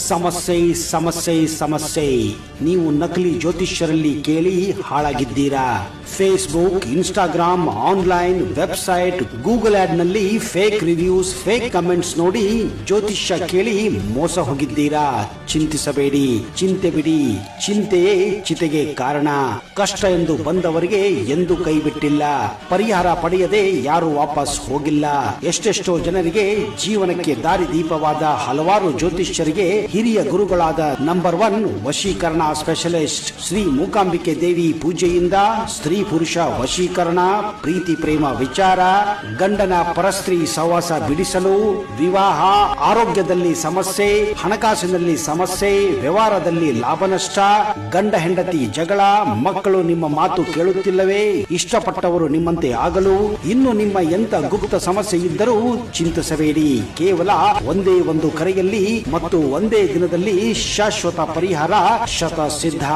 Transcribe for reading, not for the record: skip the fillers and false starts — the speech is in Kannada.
ಸಮಸ್ಯೆ ಸಮಸ್ಯೆ ಸಮಸ್ಯೆ. ನೀವು ನಕಲಿ ಜ್ಯೋತಿಷ್ಯರಲ್ಲಿ ಕೇಳಿ ಹಾಳಾಗಿದ್ದೀರಾ. Facebook, Instagram, online, website, Google ad ನಲ್ಲಿ ಫೇಕ್ ರಿವ್ಯೂಸ್, ಫೇಕ್ ಕಮೆಂಟ್ಸ್ ನೋಡಿ ಜ್ಯೋತಿಷ್ಯ ಕೇಳಿ ಮೋಸ ಹೋಗಿದ್ದೀರಾ. ಚಿಂತಿಸಬೇಡಿ, ಚಿಂತೆ ಬಿಡಿ. ಚಿಂತೆಯೇ ಚಿತೆಗೆ ಕಾರಣ. ಕಷ್ಟ ಎಂದು ಬಂದವರಿಗೆ ಎಂದು ಕೈ ಬಿಟ್ಟಿಲ್ಲ. ಪರಿಹಾರ ಪಡೆಯದೆ ಯಾರು ವಾಪಸ್ ಹೋಗಿಲ್ಲ. ಎಷ್ಟೆಷ್ಟೋ ಜನರಿಗೆ ಜೀವನಕ್ಕೆ ದಾರಿದೀಪವಾದ ಹಲವಾರು ಜ್ಯೋತಿಷ್ಯರಿಗೆ ಹಿರಿಯ ಗುರುಗಳಾದ ನಂಬರ್ 1 ವಶೀಕರಣ ಸ್ಪೆಷಲಿಸ್ಟ್ ಶ್ರೀ ಮೂಕಾಂಬಿಕೆ ದೇವಿ ಪೂಜೆಯಿಂದ ಸ್ತ್ರೀ ಪುರುಷ ವಶೀಕರಣ, ಪ್ರೀತಿ ಪ್ರೇಮ ವಿಚಾರ, ಗಂಡನ ಪರಸ್ತ್ರೀ ಸಹವಾಸ ಬಿಡಿಸಲು, ವಿವಾಹ, ಆರೋಗ್ಯದಲ್ಲಿ ಸಮಸ್ಯೆ, ಹಣಕಾಸಿನಲ್ಲಿ ಸಮಸ್ಯೆ, ವ್ಯವಹಾರದಲ್ಲಿ ಲಾಭ ನಷ್ಟ, ಗಂಡ ಹೆಂಡತಿ ಜಗಳ, ಮಕ್ಕಳು ನಿಮ್ಮ ಮಾತು ಕೇಳುತ್ತಿಲ್ಲವೇ, ಇಷ್ಟಪಟ್ಟವರು ನಿಮ್ಮಂತೆ ಆಗಲು, ಇನ್ನು ನಿಮ್ಮ ಎಂತ ಗುಪ್ತ ಸಮಸ್ಯೆ ಇದ್ದರೂ ಚಿಂತಿಸಬೇಡಿ. ಕೇವಲ ಒಂದೇ ಒಂದು ಕರೆಯಲ್ಲಿ ಮತ್ತು ಒಂದೇ ದಿನದಲ್ಲಿ ಶಾಶ್ವತ ಪರಿಹಾರ ಶತ ಸಿದ್ಧ.